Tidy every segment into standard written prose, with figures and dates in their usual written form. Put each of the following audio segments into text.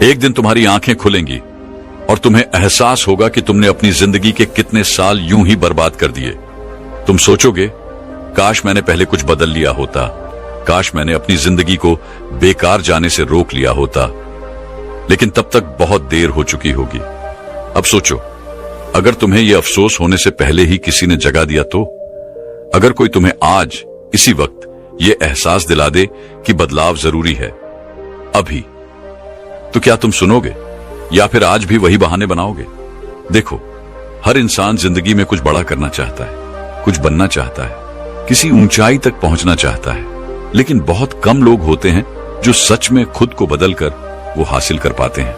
एक दिन तुम्हारी आंखें खुलेंगी और तुम्हें एहसास होगा कि तुमने अपनी जिंदगी के कितने साल यूं ही बर्बाद कर दिए। तुम सोचोगे, काश मैंने पहले कुछ बदल लिया होता, काश मैंने अपनी जिंदगी को बेकार जाने से रोक लिया होता। लेकिन तब तक बहुत देर हो चुकी होगी। अब सोचो, अगर तुम्हें यह अफसोस होने से पहले ही किसी ने जगा दिया तो? अगर कोई तुम्हें आज इसी वक्त यह एहसास दिला दे कि बदलाव जरूरी है अभी, तो क्या तुम सुनोगे या फिर आज भी वही बहाने बनाओगे? देखो, हर इंसान जिंदगी में कुछ बड़ा करना चाहता है, कुछ बनना चाहता है, किसी ऊंचाई तक पहुंचना चाहता है, लेकिन बहुत कम लोग होते हैं जो सच में खुद को बदलकर वो हासिल कर पाते हैं।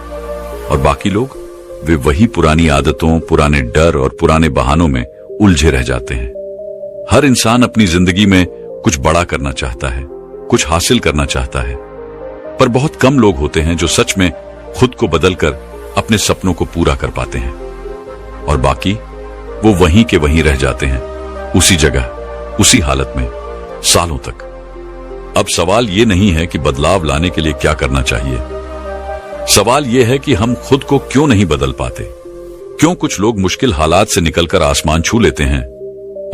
और बाकी लोग, वे वही पुरानी आदतों, पुराने डर और पुराने बहानों में उलझे रह जाते हैं। हर इंसान अपनी जिंदगी में कुछ बड़ा करना चाहता है, कुछ हासिल करना चाहता है, पर बहुत कम लोग होते हैं जो सच में खुद को बदलकर अपने सपनों को पूरा कर पाते हैं। और बाकी वो वहीं के वहीं रह जाते हैं, उसी जगह, उसी हालत में, सालों तक। अब सवाल ये नहीं है कि बदलाव लाने के लिए क्या करना चाहिए। सवाल यह है कि हम खुद को क्यों नहीं बदल पाते। क्यों कुछ लोग मुश्किल हालात से निकलकर आसमान छू लेते हैं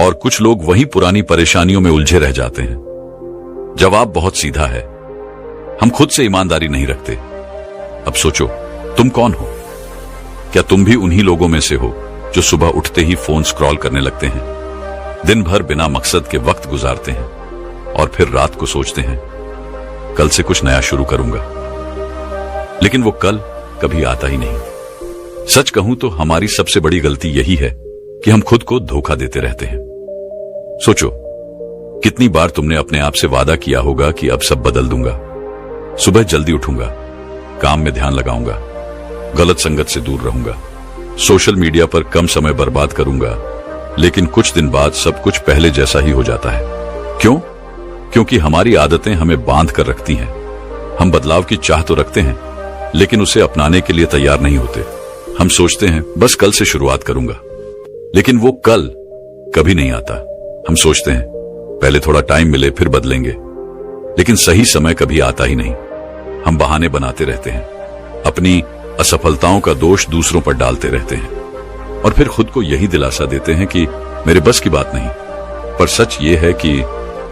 और कुछ लोग वहीं पुरानी परेशानियों में उलझे रह जाते हैं? जवाब बहुत सीधा है, हम खुद से ईमानदारी नहीं रखते। अब सोचो, तुम कौन हो? क्या तुम भी उन्हीं लोगों में से हो जो सुबह उठते ही फोन स्क्रॉल करने लगते हैं, दिन भर बिना मकसद के वक्त गुजारते हैं और फिर रात को सोचते हैं कल से कुछ नया शुरू करूंगा, लेकिन वो कल कभी आता ही नहीं? सच कहूं तो हमारी सबसे बड़ी गलती यही है कि हम खुद को धोखा देते रहते हैं। सोचो, कितनी बार तुमने अपने आप से वादा किया होगा कि अब सब बदल दूंगा, सुबह जल्दी उठूंगा, काम में ध्यान लगाऊंगा, गलत संगत से दूर रहूंगा, सोशल मीडिया पर कम समय बर्बाद करूंगा, लेकिन कुछ दिन बाद सब कुछ पहले जैसा ही हो जाता है। क्यों? क्योंकि हमारी आदतें हमें बांध कर रखती हैं। हम बदलाव की चाह तो रखते हैं, लेकिन उसे अपनाने के लिए तैयार नहीं होते। हम सोचते हैं बस कल से शुरुआत करूंगा, लेकिन वो कल कभी नहीं आता। हम सोचते हैं पहले थोड़ा टाइम मिले फिर बदलेंगे, लेकिन सही समय कभी आता ही नहीं। हम बहाने बनाते रहते हैं, अपनी असफलताओं का दोष दूसरों पर डालते रहते हैं और फिर खुद को यही दिलासा देते हैं कि मेरे बस की बात नहीं। पर सच ये है कि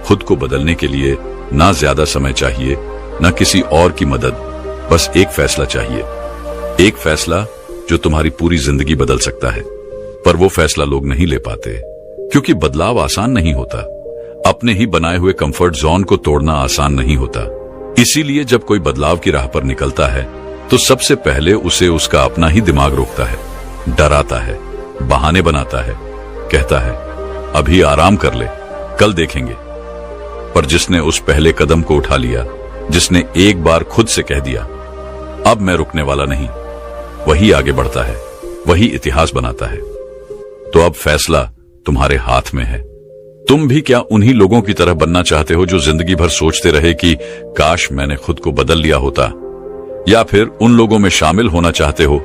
खुद को बदलने के लिए ना ज्यादा समय चाहिए, ना किसी और की मदद, बस एक फैसला चाहिए। एक फैसला जो तुम्हारी पूरी जिंदगी बदल सकता है। पर वो फैसला लोग नहीं ले पाते, क्योंकि बदलाव आसान नहीं होता। अपने ही बनाए हुए कंफर्ट जोन को तोड़ना आसान नहीं होता। इसीलिए जब कोई बदलाव की राह पर निकलता है तो सबसे पहले उसे उसका अपना ही दिमाग रोकता है, डराता है, बहाने बनाता है, कहता है अभी आराम कर ले, कल देखेंगे। पर जिसने उस पहले कदम को उठा लिया, जिसने एक बार खुद से कह दिया अब मैं रुकने वाला नहीं, वही आगे बढ़ता है, वही इतिहास बनाता है। तो अब फैसला तुम्हारे हाथ में है। तुम भी क्या उन्हीं लोगों की तरह बनना चाहते हो जो जिंदगी भर सोचते रहे कि काश मैंने खुद को बदल लिया होता, या फिर उन लोगों में शामिल होना चाहते हो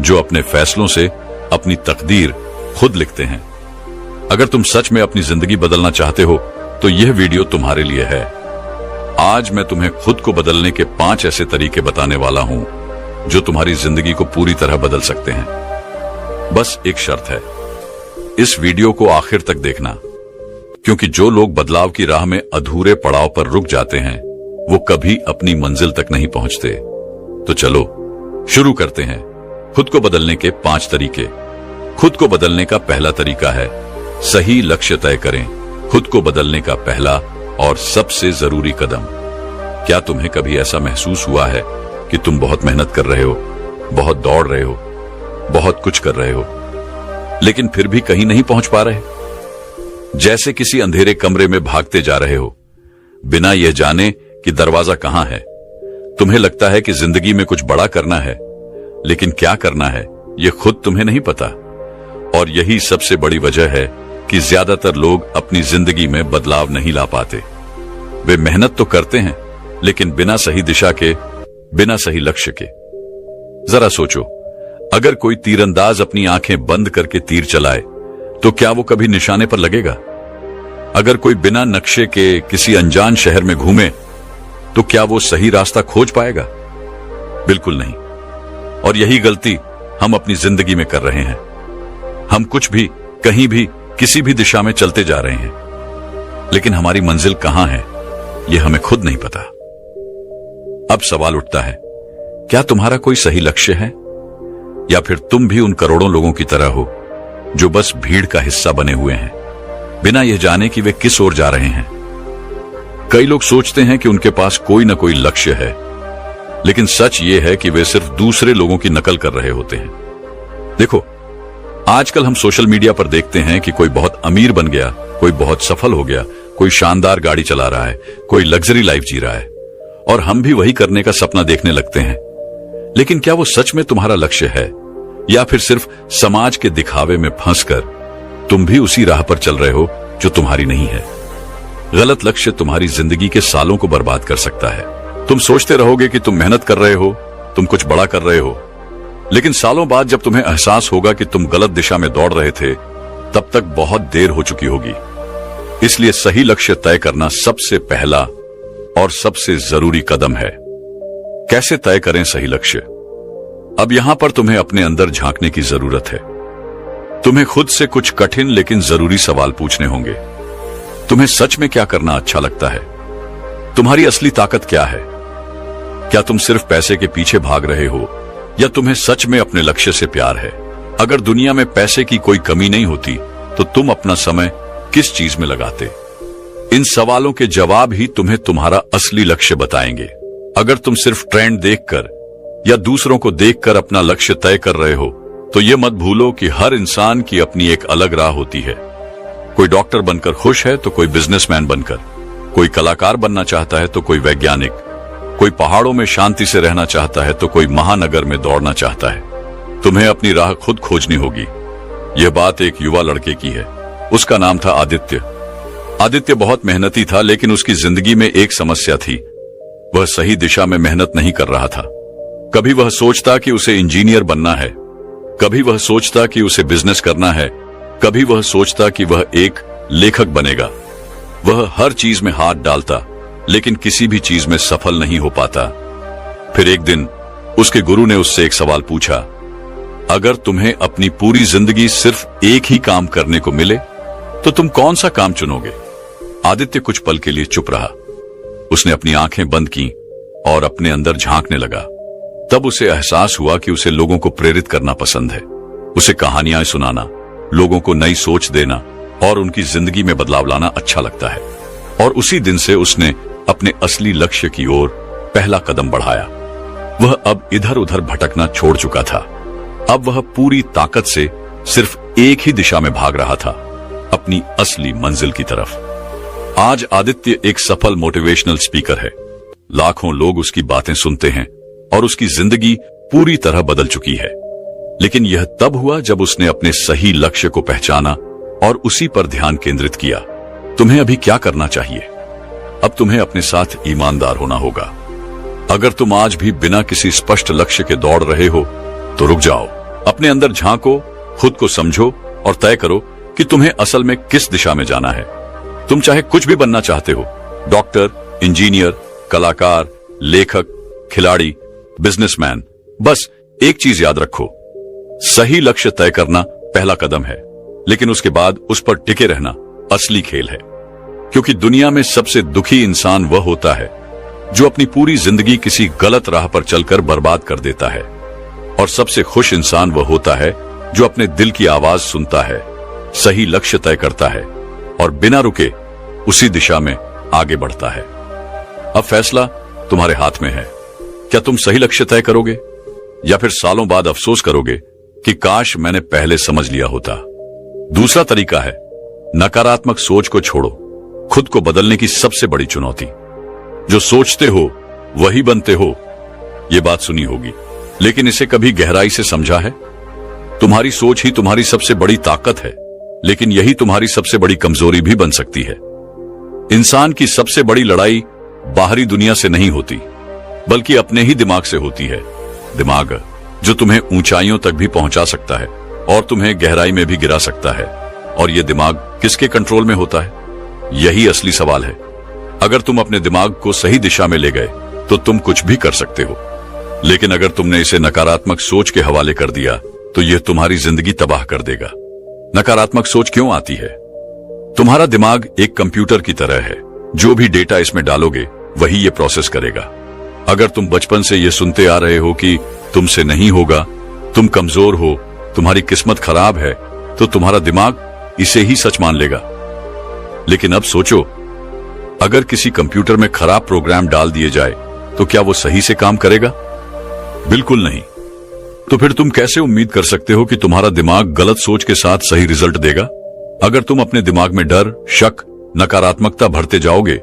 जो अपने फैसलों से अपनी तकदीर खुद लिखते हैं? अगर तुम सच में अपनी जिंदगी बदलना चाहते हो तो यह वीडियो तुम्हारे लिए है। आज मैं तुम्हें खुद को बदलने के 5 ऐसे तरीके बताने वाला हूं जो तुम्हारी जिंदगी को पूरी तरह बदल सकते हैं। बस एक शर्त है, इस वीडियो को आखिर तक देखना, क्योंकि जो लोग बदलाव की राह में अधूरे पड़ाव पर रुक जाते हैं वो कभी अपनी मंजिल तक नहीं पहुंचते। तो चलो शुरू करते हैं खुद को बदलने के 5 तरीके। खुद को बदलने का पहला तरीका है सही लक्ष्य तय करें। खुद को बदलने का पहला और सबसे जरूरी कदम। क्या तुम्हें कभी ऐसा महसूस हुआ है कि तुम बहुत मेहनत कर रहे हो, बहुत दौड़ रहे हो, बहुत कुछ कर रहे हो, लेकिन फिर भी कहीं नहीं पहुंच पा रहे? जैसे किसी अंधेरे कमरे में भागते जा रहे हो, बिना यह जाने कि दरवाजा कहां है। तुम्हें लगता है कि जिंदगी में कुछ बड़ा करना है, लेकिन क्या करना है यह खुद तुम्हें नहीं पता। और यही सबसे बड़ी वजह है कि ज्यादातर लोग अपनी जिंदगी में बदलाव नहीं ला पाते। वे मेहनत तो करते हैं, लेकिन बिना सही दिशा के, बिना सही लक्ष्य के। जरा सोचो, अगर कोई तीरंदाज अपनी आंखें बंद करके तीर चलाए तो क्या वो कभी निशाने पर लगेगा? अगर कोई बिना नक्शे के किसी अनजान शहर में घूमे तो क्या वो सही रास्ता खोज पाएगा? बिल्कुल नहीं। और यही गलती हम अपनी जिंदगी में कर रहे हैं। हम कुछ भी, कहीं भी, किसी भी दिशा में चलते जा रहे हैं, लेकिन हमारी मंजिल कहां है यह हमें खुद नहीं पता। अब सवाल उठता है, क्या तुम्हारा कोई सही लक्ष्य है, या फिर तुम भी उन करोड़ों लोगों की तरह हो जो बस भीड़ का हिस्सा बने हुए हैं, बिना यह जाने कि वे किस ओर जा रहे हैं। कई लोग सोचते हैं कि उनके पास कोई ना कोई लक्ष्य है, लेकिन सच यह है कि वे सिर्फ दूसरे लोगों की नकल कर रहे होते हैं। देखो, आजकल हम सोशल मीडिया पर देखते हैं कि कोई बहुत अमीर बन गया, कोई बहुत सफल हो गया, कोई शानदार गाड़ी चला रहा है, कोई लग्जरी लाइफ जी रहा है, और हम भी वही करने का सपना देखने लगते हैं। लेकिन क्या वो सच में तुम्हारा लक्ष्य है, या फिर सिर्फ समाज के दिखावे में फंसकर तुम भी उसी राह पर चल रहे हो जो तुम्हारी नहीं है? गलत लक्ष्य तुम्हारी जिंदगी के सालों को बर्बाद कर सकता है। तुम सोचते रहोगे कि तुम मेहनत कर रहे हो, तुम कुछ बड़ा कर रहे हो, लेकिन सालों बाद जब तुम्हें एहसास होगा कि तुम गलत दिशा में दौड़ रहे थे, तब तक बहुत देर हो चुकी होगी। इसलिए सही लक्ष्य तय करना सबसे पहला और सबसे जरूरी कदम है। कैसे तय करें सही लक्ष्य? अब यहां पर तुम्हें अपने अंदर झांकने की जरूरत है। तुम्हें खुद से कुछ कठिन लेकिन जरूरी सवाल पूछने होंगे। तुम्हें सच में क्या करना अच्छा लगता है? तुम्हारी असली ताकत क्या है? क्या तुम सिर्फ पैसे के पीछे भाग रहे हो, या तुम्हें सच में अपने लक्ष्य से प्यार है? अगर दुनिया में पैसे की कोई कमी नहीं होती, तो तुम अपना समय किस चीज में लगाते? इन सवालों के जवाब ही तुम्हें तुम्हारा असली लक्ष्य बताएंगे। अगर तुम सिर्फ ट्रेंड देखकर या दूसरों को देखकर अपना लक्ष्य तय कर रहे हो, तो ये मत भूलो कि हर इंसान की अपनी एक अलग राह होती है। कोई डॉक्टर बनकर खुश है तो कोई बिजनेसमैन बनकर, कोई कलाकार बनना चाहता है तो कोई वैज्ञानिक, कोई पहाड़ों में शांति से रहना चाहता है तो कोई महानगर में दौड़ना चाहता है। तुम्हें अपनी राह खुद खोजनी होगी। यह बात एक युवा लड़के की है। उसका नाम था आदित्य। आदित्य बहुत मेहनती था, लेकिन उसकी जिंदगी में एक समस्या थी। वह सही दिशा में मेहनत नहीं कर रहा था। कभी वह सोचता कि उसे इंजीनियर बनना है, कभी वह सोचता कि उसे बिजनेस करना है, कभी वह सोचता कि वह एक लेखक बनेगा। वह हर चीज में हाथ डालता, लेकिन किसी भी चीज में सफल नहीं हो पाता। फिर एक दिन उसके गुरु ने उससे एक सवाल पूछा, अगर तुम्हें अपनी पूरी जिंदगी सिर्फ एक ही काम करने को मिले, तो तुम कौन सा काम चुनोगे? आदित्य कुछ पल के लिए चुप रहा। उसने अपनी आंखें बंद की और अपने अंदर झांकने लगा। तब उसे एहसास हुआ कि उसे लोगों को प्रेरित करना पसंद है। उसे कहानियां सुनाना, लोगों को नई सोच देना और उनकी जिंदगी में बदलाव लाना अच्छा लगता है। और उसी दिन से उसने अपने असली लक्ष्य की ओर पहला कदम बढ़ाया। वह अब इधर उधर भटकना छोड़ चुका था। अब वह पूरी ताकत से सिर्फ एक ही दिशा में भाग रहा था, अपनी असली मंजिल की तरफ। आज आदित्य एक सफल मोटिवेशनल स्पीकर है। लाखों लोग उसकी बातें सुनते हैं और उसकी जिंदगी पूरी तरह बदल चुकी है। लेकिन यह तब हुआ जब उसने अपने सही लक्ष्य को पहचाना और उसी पर ध्यान केंद्रित किया। तुम्हें अभी क्या करना चाहिए? अब तुम्हें अपने साथ ईमानदार होना होगा। अगर तुम आज भी बिना किसी स्पष्ट लक्ष्य के दौड़ रहे हो, तो रुक जाओ, अपने अंदर झांको, खुद को समझो और तय करो कि तुम्हें असल में किस दिशा में जाना है। तुम चाहे कुछ भी बनना चाहते हो, डॉक्टर, इंजीनियर, कलाकार, लेखक, खिलाड़ी, बिजनेसमैन, बस एक चीज याद रखो, सही लक्ष्य तय करना पहला कदम है, लेकिन उसके बाद उस पर टिके रहना असली खेल है। क्योंकि दुनिया में सबसे दुखी इंसान वह होता है जो अपनी पूरी जिंदगी किसी गलत राह पर चलकर बर्बाद कर देता है, और सबसे खुश इंसान वह होता है जो अपने दिल की आवाज सुनता है, सही लक्ष्य तय करता है और बिना रुके उसी दिशा में आगे बढ़ता है। अब फैसला तुम्हारे हाथ में है। क्या तुम सही लक्ष्य तय करोगे, या फिर सालों बाद अफसोस करोगे कि काश मैंने पहले समझ लिया होता? दूसरा तरीका है, नकारात्मक सोच को छोड़ो। खुद को बदलने की सबसे बड़ी चुनौती, जो सोचते हो वही बनते हो, ये बात सुनी होगी, लेकिन इसे कभी गहराई से समझा है? तुम्हारी सोच ही तुम्हारी सबसे बड़ी ताकत है, लेकिन यही तुम्हारी सबसे बड़ी कमजोरी भी बन सकती है। इंसान की सबसे बड़ी लड़ाई बाहरी दुनिया से नहीं होती, बल्कि अपने ही दिमाग से होती है। दिमाग जो तुम्हें ऊंचाइयों तक भी पहुंचा सकता है और तुम्हें गहराई में भी गिरा सकता है। और यह दिमाग किसके कंट्रोल में होता है? यही असली सवाल है। अगर तुम अपने दिमाग को सही दिशा में ले गए, तो तुम कुछ भी कर सकते हो। लेकिन अगर तुमने इसे नकारात्मक सोच के हवाले कर दिया तो यह तुम्हारी जिंदगी तबाह कर देगा। नकारात्मक सोच क्यों आती है? तुम्हारा दिमाग एक कंप्यूटर की तरह है, जो भी डेटा इसमें डालोगे वही ये प्रोसेस करेगा। अगर तुम बचपन से ये सुनते आ रहे हो कि तुमसे नहीं होगा, तुम कमजोर हो, तुम्हारी किस्मत खराब है, तो तुम्हारा दिमाग इसे ही सच मान लेगा। लेकिन अब सोचो, अगर किसी कंप्यूटर में खराब प्रोग्राम डाल दिए जाए तो क्या वो सही से काम करेगा? बिल्कुल नहीं। तो फिर तुम कैसे उम्मीद कर सकते हो कि तुम्हारा दिमाग गलत सोच के साथ सही रिजल्ट देगा? अगर तुम अपने दिमाग में डर, शक, नकारात्मकता भरते जाओगे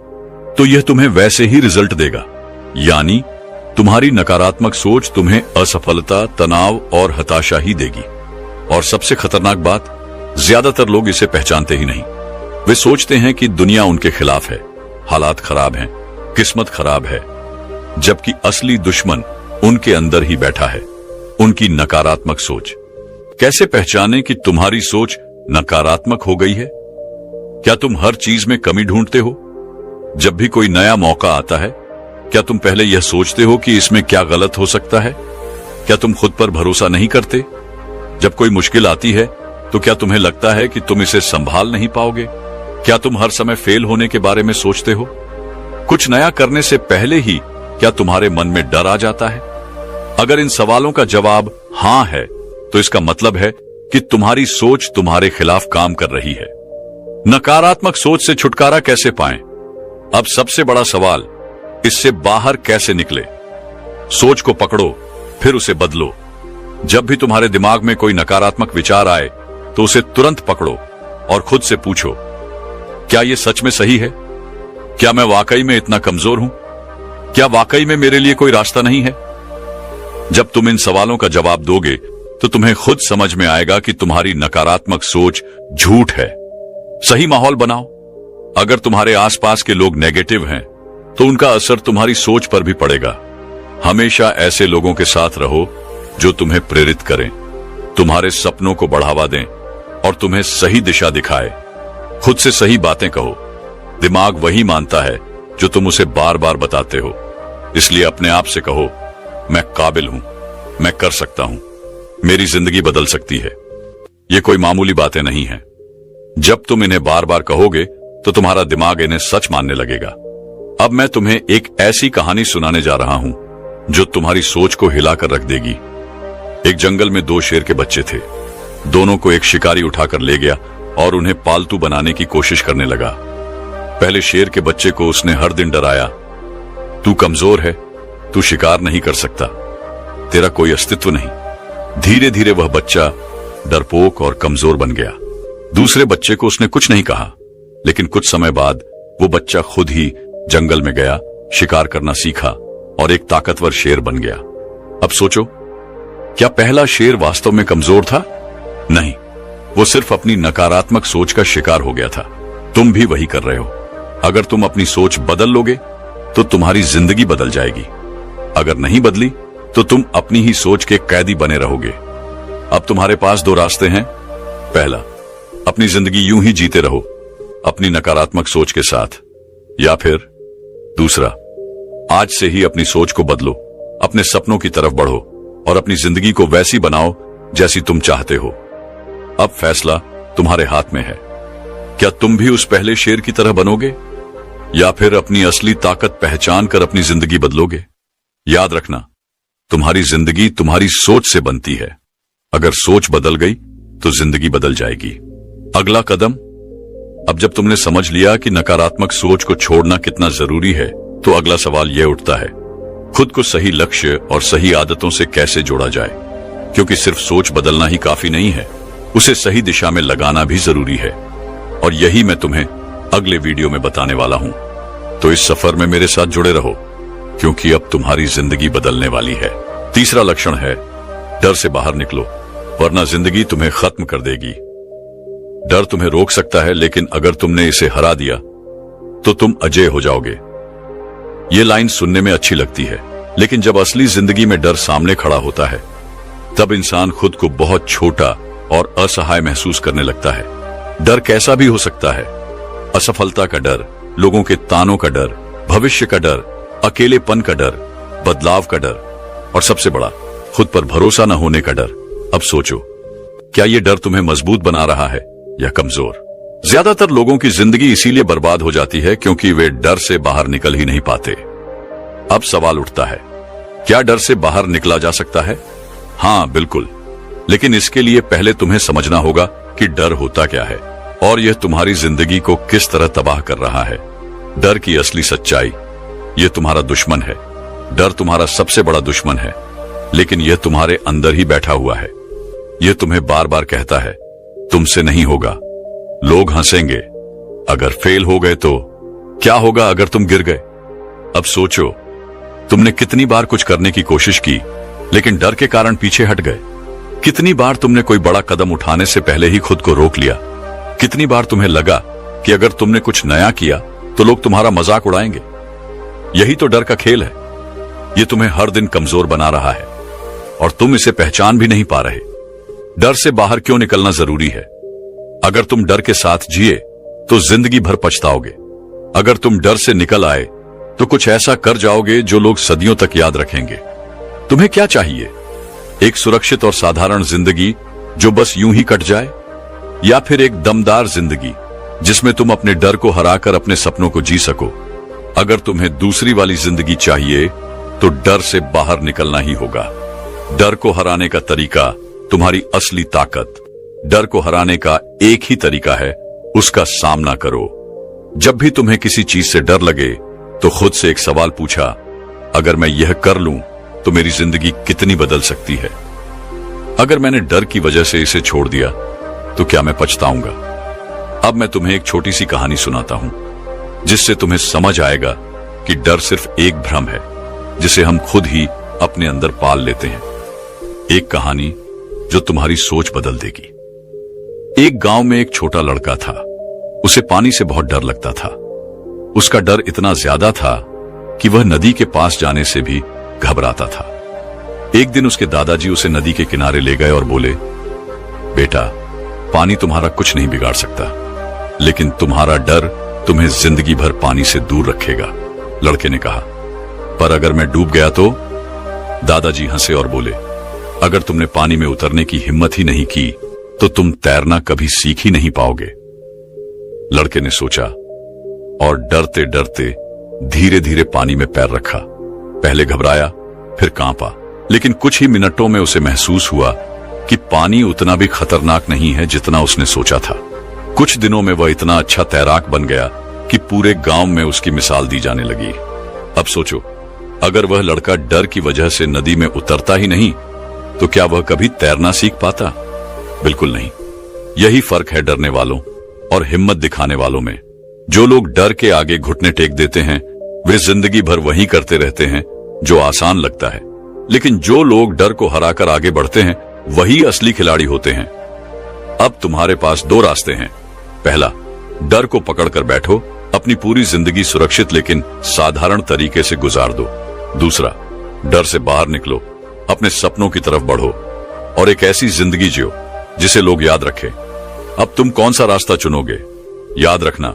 तो यह तुम्हें वैसे ही रिजल्ट देगा। यानी तुम्हारी नकारात्मक सोच तुम्हें असफलता, तनाव और हताशा ही देगी। और सबसे खतरनाक बात, ज्यादातर लोग इसे पहचानते ही नहीं। वे सोचते हैं कि दुनिया उनके खिलाफ है, हालात खराब हैं, किस्मत खराब है, जबकि असली दुश्मन उनके अंदर ही बैठा है, उनकी नकारात्मक सोच। कैसे पहचाने कि तुम्हारी सोच नकारात्मक हो गई है? क्या तुम हर चीज में कमी ढूंढते हो? जब भी कोई नया मौका आता है, क्या तुम पहले यह सोचते हो कि इसमें क्या गलत हो सकता है? क्या तुम खुद पर भरोसा नहीं करते? जब कोई मुश्किल आती है तो क्या तुम्हें लगता है कि तुम इसे संभाल नहीं पाओगे? क्या तुम हर समय फेल होने के बारे में सोचते हो? कुछ नया करने से पहले ही क्या तुम्हारे मन में डर आ जाता है? अगर इन सवालों का जवाब हां है तो इसका मतलब है कि तुम्हारी सोच तुम्हारे खिलाफ काम कर रही है। नकारात्मक सोच से छुटकारा कैसे पाएं? अब सबसे बड़ा सवाल, इससे बाहर कैसे निकले? सोच को पकड़ो, फिर उसे बदलो। जब भी तुम्हारे दिमाग में कोई नकारात्मक विचार आए तो उसे तुरंत पकड़ो और खुद से पूछो, क्या यह सच में सही है? क्या मैं वाकई में इतना कमजोर हूं? क्या वाकई में मेरे लिए कोई रास्ता नहीं है? जब तुम इन सवालों का जवाब दोगे तो तुम्हें खुद समझ में आएगा कि तुम्हारी नकारात्मक सोच झूठ है। सही माहौल बनाओ। अगर तुम्हारे आसपास के लोग नेगेटिव हैं तो उनका असर तुम्हारी सोच पर भी पड़ेगा। हमेशा ऐसे लोगों के साथ रहो जो तुम्हें प्रेरित करें, तुम्हारे सपनों को बढ़ावा दें और तुम्हें सही दिशा दिखाए। खुद से सही बातें कहो। दिमाग वही मानता है जो तुम उसे बार बार बताते हो। इसलिए अपने आप से कहो, मैं काबिल हूं, मैं कर सकता हूं, मेरी जिंदगी बदल सकती है। ये कोई मामूली बातें नहीं हैं। जब तुम इन्हें बार बार कहोगे तो तुम्हारा दिमाग इन्हें सच मानने लगेगा। अब मैं तुम्हें एक ऐसी कहानी सुनाने जा रहा हूं जो तुम्हारी सोच को हिलाकर रख देगी। एक जंगल में दो शेर के बच्चे थे। दोनों को एक शिकारी उठाकर ले गया और उन्हें पालतू बनाने की कोशिश करने लगा। पहले शेर के बच्चे को उसने हर दिन डराया, तू कमजोर है, तू शिकार नहीं कर सकता, तेरा कोई अस्तित्व नहीं। धीरे धीरे वह बच्चा डरपोक और कमजोर बन गया। दूसरे बच्चे को उसने कुछ नहीं कहा, लेकिन कुछ समय बाद वो बच्चा खुद ही जंगल में गया, शिकार करना सीखा और एक ताकतवर शेर बन गया। अब सोचो, क्या पहला शेर वास्तव में कमजोर था? नहीं, वो सिर्फ अपनी नकारात्मक सोच का शिकार हो गया था। तुम भी वही कर रहे हो। अगर तुम अपनी सोच बदल लोगे तो तुम्हारी जिंदगी बदल जाएगी। अगर नहीं बदली तो तुम अपनी ही सोच के कैदी बने रहोगे। अब तुम्हारे पास दो रास्ते हैं। पहला, अपनी जिंदगी यूं ही जीते रहो अपनी नकारात्मक सोच के साथ, या फिर दूसरा, आज से ही अपनी सोच को बदलो, अपने सपनों की तरफ बढ़ो और अपनी जिंदगी को वैसी बनाओ जैसी तुम चाहते हो। अब फैसला तुम्हारे हाथ में है। क्या तुम भी उस पहले शेर की तरह बनोगे या फिर अपनी असली ताकत पहचान कर अपनी जिंदगी बदलोगे? याद रखना, तुम्हारी जिंदगी तुम्हारी सोच से बनती है। अगर सोच बदल गई तो जिंदगी बदल जाएगी। अगला कदम, अब जब तुमने समझ लिया कि नकारात्मक सोच को छोड़ना कितना जरूरी है, तो अगला सवाल यह उठता है, खुद को सही लक्ष्य और सही आदतों से कैसे जोड़ा जाए? क्योंकि सिर्फ सोच बदलना ही काफी नहीं है, उसे सही दिशा में लगाना भी जरूरी है। और यही मैं तुम्हें अगले वीडियो में बताने वाला हूं। तो इस सफर में मेरे साथ जुड़े रहो, क्योंकि अब तुम्हारी जिंदगी बदलने वाली है। तीसरा लक्षण है, डर से बाहर निकलो, वरना जिंदगी तुम्हें खत्म कर देगी। डर तुम्हें रोक सकता है, लेकिन अगर तुमने इसे हरा दिया तो तुम अजय हो जाओगे। ये लाइन सुनने में अच्छी लगती है, लेकिन जब असली जिंदगी में डर सामने खड़ा होता है, तब इंसान खुद को बहुत छोटा और असहाय महसूस करने लगता है। डर कैसा भी हो सकता है, असफलता का डर, लोगों के तानों का डर, भविष्य का डर, अकेलेपन का डर, बदलाव का डर और सबसे बड़ा, खुद पर भरोसा न होने का डर। अब सोचो, क्या यह डर तुम्हें मजबूत बना रहा है या कमजोर? ज्यादातर लोगों की जिंदगी इसीलिए बर्बाद हो जाती है क्योंकि वे डर से बाहर निकल ही नहीं पाते। अब सवाल उठता है, क्या डर से बाहर निकला जा सकता है? हाँ, बिल्कुल, लेकिन इसके लिए पहले तुम्हें समझना होगा कि डर होता क्या है और यह तुम्हारी जिंदगी को किस तरह तबाह कर रहा है। डर की असली सच्चाई, यह तुम्हारा दुश्मन है। डर तुम्हारा सबसे बड़ा दुश्मन है, लेकिन यह तुम्हारे अंदर ही बैठा हुआ है। यह तुम्हें बार बार कहता है, तुमसे नहीं होगा, लोग हंसेंगे, अगर फेल हो गए तो क्या होगा अगर तुम गिर गए। अब सोचो, तुमने कितनी बार कुछ करने की कोशिश की लेकिन डर के कारण पीछे हट गए। कितनी बार तुमने कोई बड़ा कदम उठाने से पहले ही खुद को रोक लिया। कितनी बार तुम्हें लगा कि अगर तुमने कुछ नया किया तो लोग तुम्हारा मजाक उड़ाएंगे। यही तो डर का खेल है। यह तुम्हें हर दिन कमजोर बना रहा है और तुम इसे पहचान भी नहीं पा रहे। डर से बाहर क्यों निकलना जरूरी है? अगर तुम डर के साथ जिए तो जिंदगी भर पछताओगे। अगर तुम डर से निकल आए तो कुछ ऐसा कर जाओगे जो लोग सदियों तक याद रखेंगे। तुम्हें क्या चाहिए? एक सुरक्षित और साधारण जिंदगी जो बस यूं ही कट जाए, या फिर एक दमदार जिंदगी जिसमें तुम अपने डर को हराकर अपने सपनों को जी सको? अगर तुम्हें दूसरी वाली जिंदगी चाहिए तो डर से बाहर निकलना ही होगा। डर को हराने का तरीका तुम्हारी असली ताकत। डर को हराने का एक ही तरीका है, उसका सामना करो। जब भी तुम्हें किसी चीज से डर लगे तो खुद से एक सवाल पूछा, अगर मैं यह कर लूं तो मेरी जिंदगी कितनी बदल सकती है? अगर मैंने डर की वजह से इसे छोड़ दिया तो क्या मैं पछताऊंगा? अब मैं तुम्हें एक छोटी सी कहानी सुनाता हूं जिससे तुम्हें समझ आएगा कि डर सिर्फ एक भ्रम है जिसे हम खुद ही अपने अंदर पाल लेते हैं। एक कहानी जो तुम्हारी सोच बदल देगी। एक गांव में एक छोटा लड़का था। उसे पानी से बहुत डर लगता था। उसका डर इतना ज्यादा था कि वह नदी के पास जाने से भी घबराता था। एक दिन उसके दादाजी उसे नदी के किनारे ले गए और बोले, बेटा, पानी तुम्हारा कुछ नहीं बिगाड़ सकता, लेकिन तुम्हारा डर तुम्हें जिंदगी भर पानी से दूर रखेगा। लड़के ने कहा, पर अगर मैं डूब गया तो? दादाजी हंसे और बोले, अगर तुमने पानी में उतरने की हिम्मत ही नहीं की तो तुम तैरना कभी सीख ही नहीं पाओगे। लड़के ने सोचा और डरते डरते धीरे धीरे पानी में पैर रखा। पहले घबराया, फिर कांपा, लेकिन कुछ ही मिनटों में उसे महसूस हुआ कि पानी उतना भी खतरनाक नहीं है जितना उसने सोचा था। कुछ दिनों में वह इतना अच्छा तैराक बन गया कि पूरे गांव में उसकी मिसाल दी जाने लगी। अब सोचो, अगर वह लड़का डर की वजह से नदी में उतरता ही नहीं तो क्या वह कभी तैरना सीख पाता? बिल्कुल नहीं। यही फर्क है डरने वालों और हिम्मत दिखाने वालों में। जो लोग डर के आगे घुटने टेक देते हैं वे जिंदगी भर वही करते रहते हैं जो आसान लगता है, लेकिन जो लोग डर को हराकर आगे बढ़ते हैं वही असली खिलाड़ी होते हैं। अब तुम्हारे पास दो रास्ते हैं। पहला, डर को पकड़कर बैठो, अपनी पूरी जिंदगी सुरक्षित लेकिन साधारण तरीके से गुजार दो। दूसरा, डर से बाहर निकलो, अपने सपनों की तरफ बढ़ो और एक ऐसी जिंदगी जियो जिसे लोग याद रखें। अब तुम कौन सा रास्ता चुनोगे? याद रखना,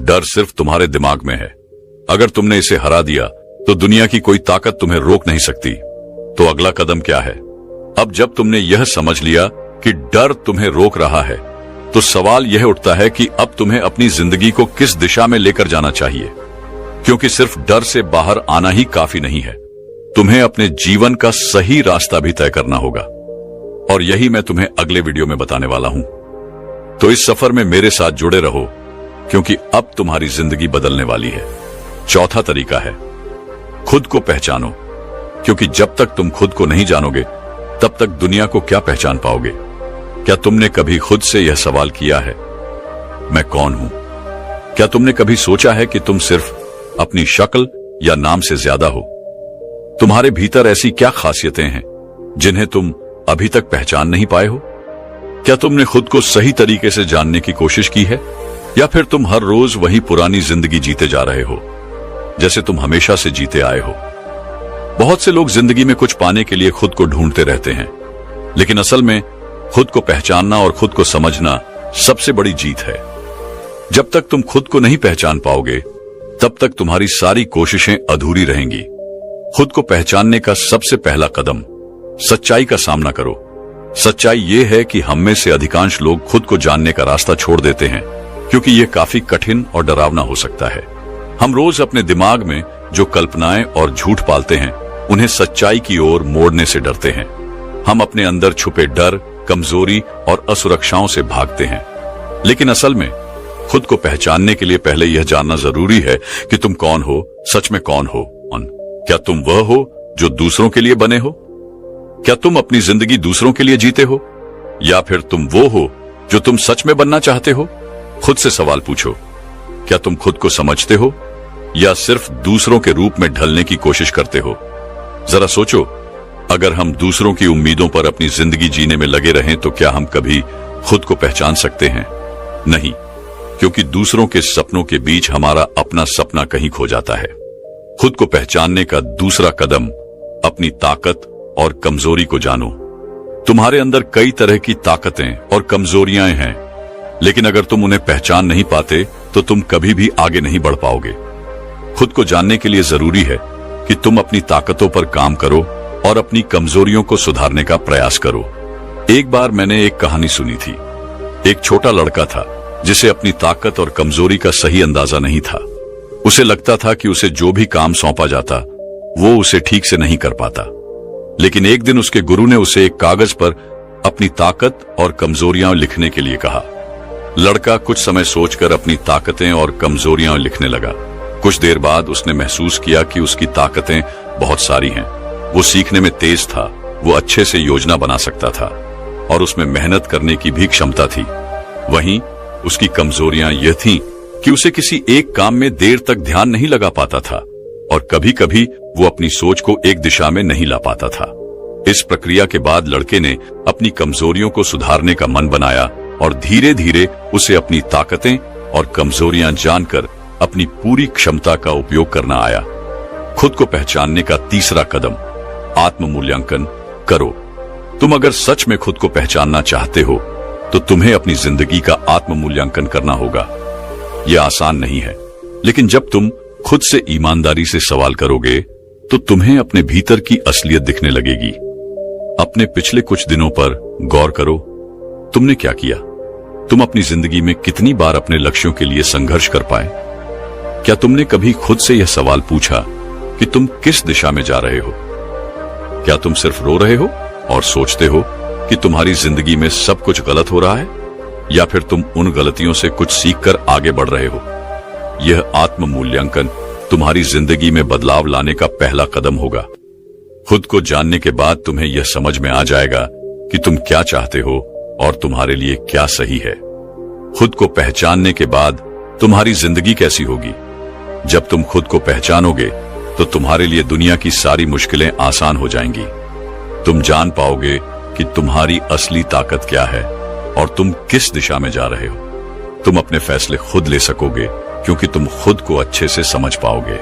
डर सिर्फ तुम्हारे दिमाग में है। अगर तुमने इसे हरा दिया तो दुनिया की कोई ताकत तुम्हें रोक नहीं सकती। तो अगला कदम क्या है? अब जब तुमने यह समझ लिया कि डर तुम्हें रोक रहा है तो सवाल यह उठता है कि अब तुम्हें अपनी जिंदगी को किस दिशा में लेकर जाना चाहिए, क्योंकि सिर्फ डर से बाहर आना ही काफी नहीं है। तुम्हें अपने जीवन का सही रास्ता भी तय करना होगा और यही मैं तुम्हें अगले वीडियो में बताने वाला हूं। तो इस सफर में मेरे साथ जुड़े रहो क्योंकि अब तुम्हारी जिंदगी बदलने वाली है। चौथा तरीका है, खुद को पहचानो, क्योंकि जब तक तुम खुद को नहीं जानोगे तब तक दुनिया को क्या पहचान पाओगे? क्या तुमने कभी खुद से यह सवाल किया है, मैं कौन हूं? क्या तुमने कभी सोचा है कि तुम सिर्फ अपनी शक्ल या नाम से ज्यादा हो? तुम्हारे भीतर ऐसी क्या खासियतें हैं जिन्हें तुम अभी तक पहचान नहीं पाए हो? क्या तुमने खुद को सही तरीके से जानने की कोशिश की है, या फिर तुम हर रोज वही पुरानी जिंदगी जीते जा रहे हो जैसे तुम हमेशा से जीते आए हो? बहुत से लोग जिंदगी में कुछ पाने के लिए खुद को ढूंढते रहते हैं, लेकिन असल में खुद को पहचानना और खुद को समझना सबसे बड़ी जीत है। जब तक तुम खुद को नहीं पहचान पाओगे तब तक तुम्हारी सारी कोशिशें अधूरी रहेंगी। खुद को पहचानने का सबसे पहला कदम सच्चाई का सामना करो। सच्चाई ये है कि हम में से अधिकांश लोग खुद को जानने का रास्ता छोड़ देते हैं, क्योंकि यह काफी कठिन और डरावना हो सकता है। हम रोज अपने दिमाग में जो कल्पनाएं और झूठ पालते हैं, उन्हें सच्चाई की ओर मोड़ने से डरते हैं। हम अपने अंदर छुपे डर, कमजोरी और असुरक्षाओं से भागते हैं। लेकिन असल में खुद को पहचानने के लिए पहले यह जानना जरूरी है कि तुम कौन हो, सच में कौन हो। क्या तुम वह हो जो दूसरों के लिए बने हो? क्या तुम अपनी जिंदगी दूसरों के लिए जीते हो, या फिर तुम वो हो जो तुम सच में बनना चाहते हो? खुद से सवाल पूछो, क्या तुम खुद को समझते हो या सिर्फ दूसरों के रूप में ढलने की कोशिश करते हो? जरा सोचो, अगर हम दूसरों की उम्मीदों पर अपनी जिंदगी जीने में लगे रहें तो क्या हम कभी खुद को पहचान सकते हैं? नहीं, क्योंकि दूसरों के सपनों के बीच हमारा अपना सपना कहीं खो जाता है। खुद को पहचानने का दूसरा कदम अपनी ताकत और कमजोरी को जानो। तुम्हारे अंदर कई तरह की ताकतें और कमजोरियां हैं, लेकिन अगर तुम उन्हें पहचान नहीं पाते तो तुम कभी भी आगे नहीं बढ़ पाओगे। खुद को जानने के लिए जरूरी है कि तुम अपनी ताकतों पर काम करो और अपनी कमजोरियों को सुधारने का प्रयास करो। एक बार मैंने एक कहानी सुनी थी। एक छोटा लड़का था जिसे अपनी ताकत और कमजोरी का सही अंदाजा नहीं था। उसे लगता था कि उसे जो भी काम सौंपा जाता वो उसे ठीक से नहीं कर पाता। लेकिन एक दिन उसके गुरु ने उसे एक कागज पर अपनी ताकत और कमजोरियां लिखने के लिए कहा। लड़का कुछ समय सोचकर अपनी ताकतें और कमजोरियां लिखने लगा। कुछ देर बाद उसने महसूस किया कि उसकी ताकतें बहुत सारी हैं। वो सीखने में तेज था, वो अच्छे से योजना बना सकता था और उसमें मेहनत करने की भी क्षमता थी। वहीं उसकी कमजोरियां यह थीं कि उसे किसी एक काम में देर तक ध्यान नहीं लगा पाता था और कभी कभी वो अपनी सोच को एक दिशा में नहीं ला पाता था। इस प्रक्रिया के बाद लड़के ने अपनी कमजोरियों को सुधारने का मन बनाया और धीरे धीरे उसे अपनी ताकतें और कमजोरियां जानकर अपनी पूरी क्षमता का उपयोग करना आया। खुद को पहचानने का तीसरा कदम आत्म मूल्यांकन करो। तुम अगर सच में खुद को पहचानना चाहते हो तो तुम्हें अपनी जिंदगी का आत्म मूल्यांकन करना होगा। यह आसान नहीं है, लेकिन जब तुम खुद से ईमानदारी से सवाल करोगे तो तुम्हें अपने भीतर की असलियत दिखने लगेगी। अपने पिछले कुछ दिनों पर गौर करो। तुमने क्या किया? तुम अपनी जिंदगी में कितनी बार अपने लक्ष्यों के लिए संघर्ष कर पाए? क्या तुमने कभी खुद से यह सवाल पूछा कि तुम किस दिशा में जा रहे हो? क्या तुम सिर्फ रो रहे हो और सोचते हो कि तुम्हारी जिंदगी में सब कुछ गलत हो रहा है, या फिर तुम उन गलतियों से कुछ सीखकर आगे बढ़ रहे हो? यह आत्म मूल्यांकन तुम्हारी जिंदगी में बदलाव लाने का पहला कदम होगा। खुद को जानने के बाद तुम्हें यह समझ में आ जाएगा कि तुम क्या चाहते हो और तुम्हारे लिए क्या सही है। खुद को पहचानने के बाद तुम्हारी जिंदगी कैसी होगी? जब तुम खुद को पहचानोगे तो तुम्हारे लिए दुनिया की सारी मुश्किलें आसान हो जाएंगी। तुम जान पाओगे कि तुम्हारी असली ताकत क्या है और तुम किस दिशा में जा रहे हो। तुम अपने फैसले खुद ले सकोगे क्योंकि तुम खुद को अच्छे से समझ पाओगे।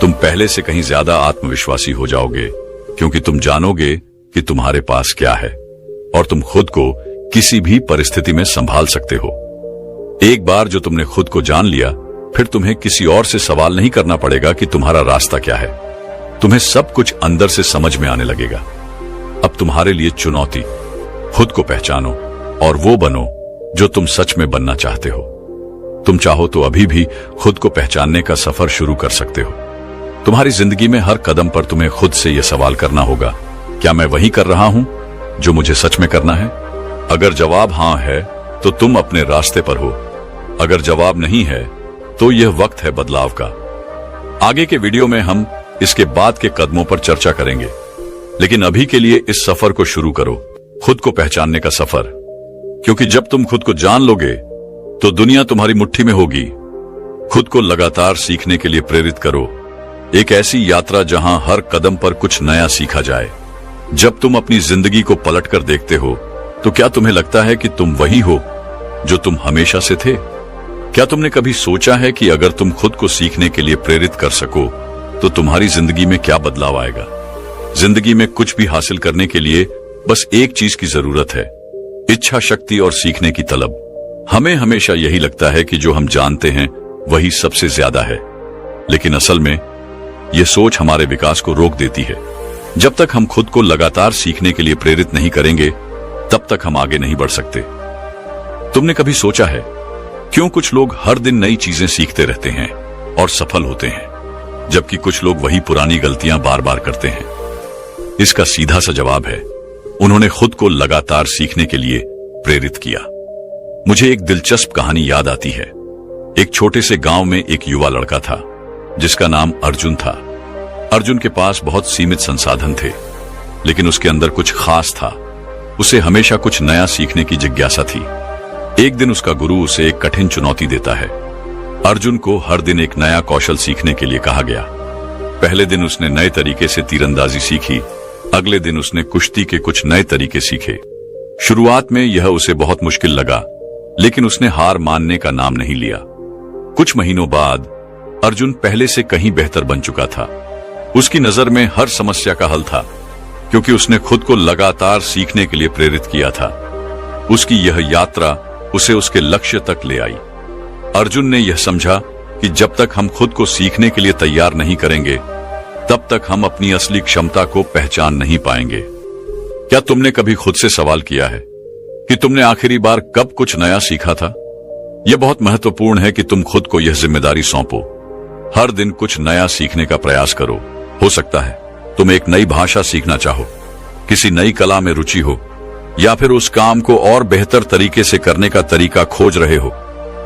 तुम पहले से कहीं ज्यादा आत्मविश्वासी हो जाओगे क्योंकि तुम जानोगे कि तुम्हारे पास क्या है और तुम खुद को किसी भी परिस्थिति में संभाल सकते हो। एक बार जो तुमने खुद को जान लिया, फिर तुम्हें किसी और से सवाल नहीं करना पड़ेगा कि तुम्हारा रास्ता क्या है। तुम्हें सब कुछ अंदर से समझ में आने लगेगा। अब तुम्हारे लिए चुनौती, खुद को पहचानो और वो बनो जो तुम सच में बनना चाहते हो। तुम चाहो तो अभी भी खुद को पहचानने का सफर शुरू कर सकते हो। तुम्हारी जिंदगी में हर कदम पर तुम्हें खुद से यह सवाल करना होगा, क्या मैं वही कर रहा हूं जो मुझे सच में करना है? अगर जवाब हां है तो तुम अपने रास्ते पर हो। अगर जवाब नहीं है तो यह वक्त है बदलाव का। आगे के वीडियो में हम इसके बाद के कदमों पर चर्चा करेंगे, लेकिन अभी के लिए इस सफर को शुरू करो, खुद को पहचानने का सफर। क्योंकि जब तुम खुद को जान लोगे तो दुनिया तुम्हारी मुट्ठी में होगी। खुद को लगातार सीखने के लिए प्रेरित करो, एक ऐसी यात्रा जहां हर कदम पर कुछ नया सीखा जाए। जब तुम अपनी जिंदगी को पलटकर देखते हो तो क्या तुम्हें लगता है कि तुम वही हो जो तुम हमेशा से थे? क्या तुमने कभी सोचा है कि अगर तुम खुद को सीखने के लिए प्रेरित कर सको तो तुम्हारी जिंदगी में क्या बदलाव आएगा? जिंदगी में कुछ भी हासिल करने के लिए बस एक चीज की जरूरत है, इच्छा शक्ति और सीखने की तलब। हमें हमेशा यही लगता है कि जो हम जानते हैं वही सबसे ज्यादा है, लेकिन असल में ये सोच हमारे विकास को रोक देती है। जब तक हम खुद को लगातार सीखने के लिए प्रेरित नहीं करेंगे, तब तक हम आगे नहीं बढ़ सकते। तुमने कभी सोचा है क्यों कुछ लोग हर दिन नई चीजें सीखते रहते हैं और सफल होते हैं, जबकि कुछ लोग वही पुरानी गलतियां बार बार करते हैं? इसका सीधा सा जवाब है, उन्होंने खुद को लगातार सीखने के लिए प्रेरित किया। मुझे एक दिलचस्प कहानी याद आती है। एक छोटे से गांव में एक युवा लड़का था जिसका नाम अर्जुन था। अर्जुन के पास बहुत सीमित संसाधन थे, लेकिन उसके अंदर कुछ खास था। उसे हमेशा कुछ नया सीखने की जिज्ञासा थी। एक दिन उसका गुरु उसे एक कठिन चुनौती देता है। अर्जुन को हर दिन एक नया कौशल सीखने के लिए कहा गया। पहले दिन उसने नए तरीके से तीरंदाजी सीखी, अगले दिन उसने कुश्ती के कुछ नए तरीके सीखे। शुरुआत में यह उसे बहुत मुश्किल लगा, लेकिन उसने हार मानने का नाम नहीं लिया। कुछ महीनों बाद अर्जुन पहले से कहीं बेहतर बन चुका था। उसकी नजर में हर समस्या का हल था, क्योंकि उसने खुद को लगातार सीखने के लिए प्रेरित किया था। उसकी यह यात्रा उसे उसके लक्ष्य तक ले आई। अर्जुन ने यह समझा कि जब तक हम खुद को सीखने के लिए तैयार नहीं करेंगे, तब तक हम अपनी असली क्षमता को पहचान नहीं पाएंगे। क्या तुमने कभी खुद से सवाल किया है कि तुमने आखिरी बार कब कुछ नया सीखा था? यह बहुत महत्वपूर्ण है कि तुम खुद को यह जिम्मेदारी सौंपो। हर दिन कुछ नया सीखने का प्रयास करो। हो सकता है तुम एक नई भाषा सीखना चाहो, किसी नई कला में रुचि हो, या फिर उस काम को और बेहतर तरीके से करने का तरीका खोज रहे हो।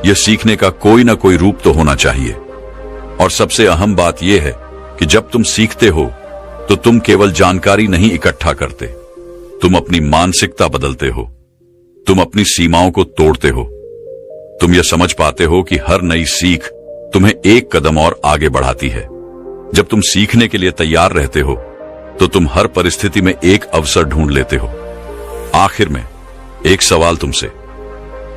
यह सीखने का कोई ना कोई रूप तो होना चाहिए। और सबसे अहम बात यह है कि जब तुम सीखते हो तो तुम केवल जानकारी नहीं इकट्ठा करते, तुम अपनी मानसिकता बदलते हो, तुम अपनी सीमाओं को तोड़ते हो। तुम यह समझ पाते हो कि हर नई सीख तुम्हें एक कदम और आगे बढ़ाती है। जब तुम सीखने के लिए तैयार रहते हो तो तुम हर परिस्थिति में एक अवसर ढूंढ लेते हो। आखिर में एक सवाल तुमसे,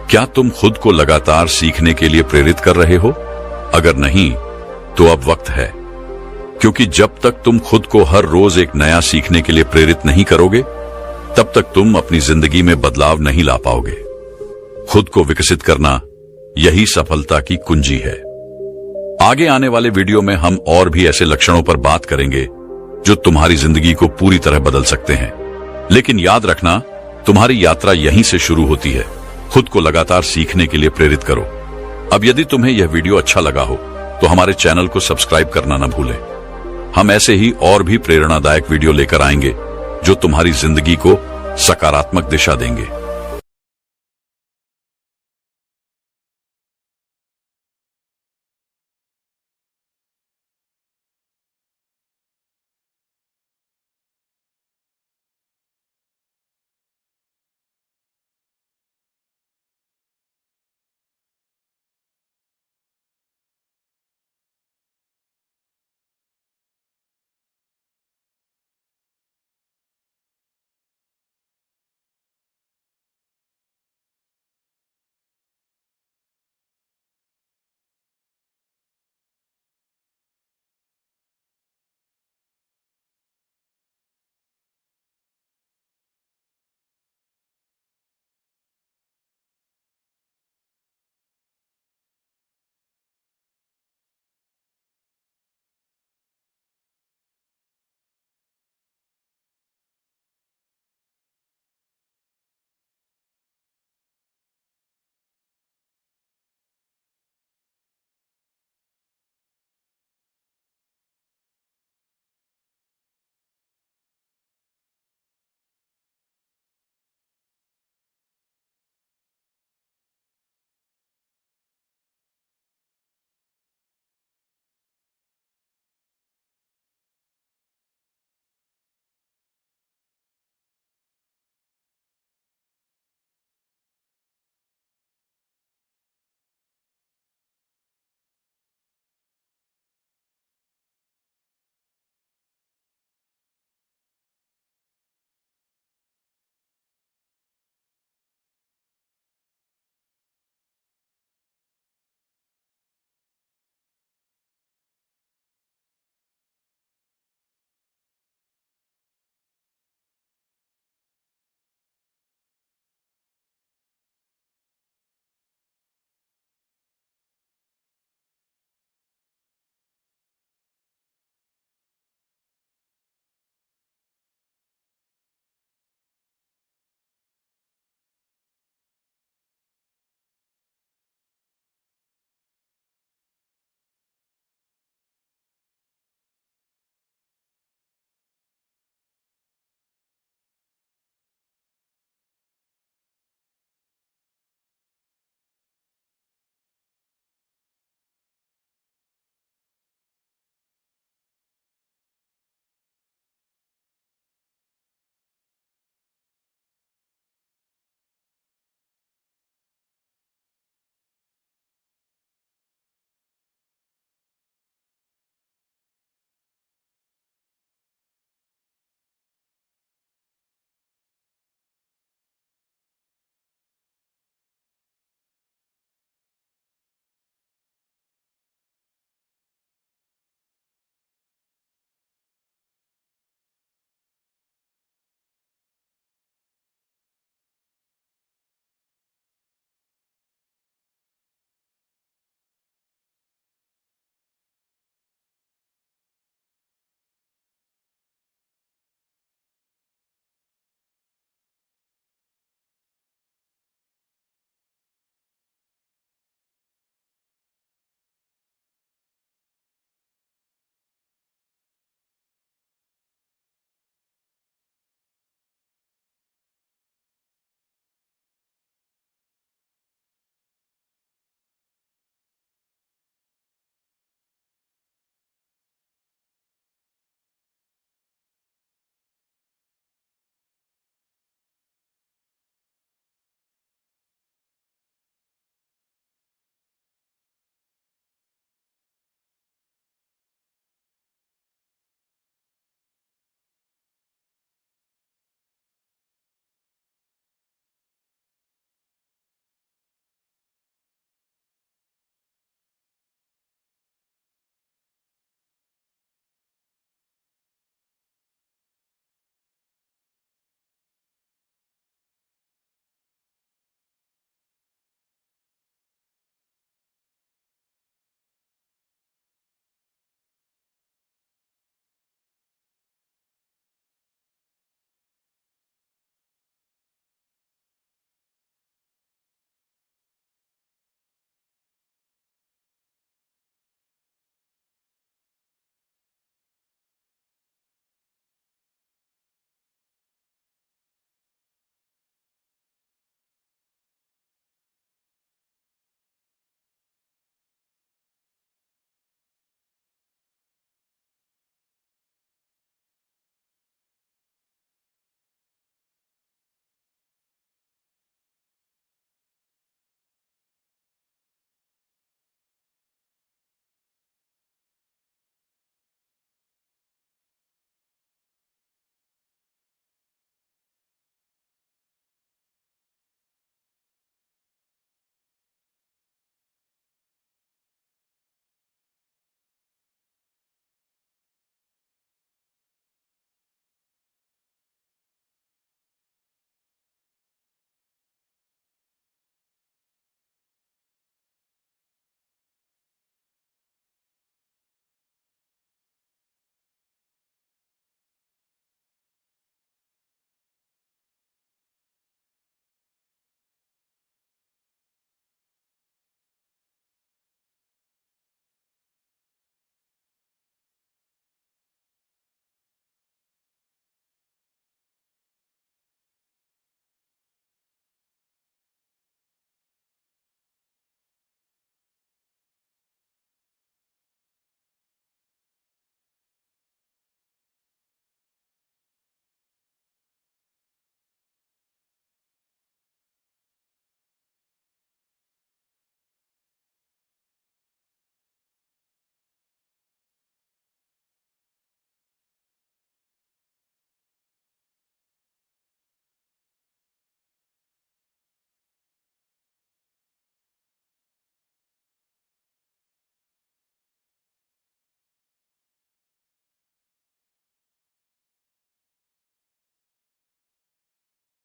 क्या तुम खुद को लगातार सीखने के लिए प्रेरित कर रहे हो? अगर नहीं, तो अब वक्त है, क्योंकि जब तक तुम खुद को हर रोज एक नया सीखने के लिए प्रेरित नहीं करोगे, तब तक तुम अपनी जिंदगी में बदलाव नहीं ला पाओगे। खुद को विकसित करना यही सफलता की कुंजी है। आगे आने वाले वीडियो में हम और भी ऐसे लक्षणों पर बात करेंगे जो तुम्हारी जिंदगी को पूरी तरह बदल सकते हैं। लेकिन याद रखना, तुम्हारी यात्रा यहीं से शुरू होती है। खुद को लगातार सीखने के लिए प्रेरित करो। अब यदि तुम्हें यह वीडियो अच्छा लगा हो तो हमारे चैनल को सब्सक्राइब करना न भूलें। हम ऐसे ही और भी प्रेरणादायक वीडियो लेकर आएंगे जो तुम्हारी जिंदगी को सकारात्मक दिशा देंगे।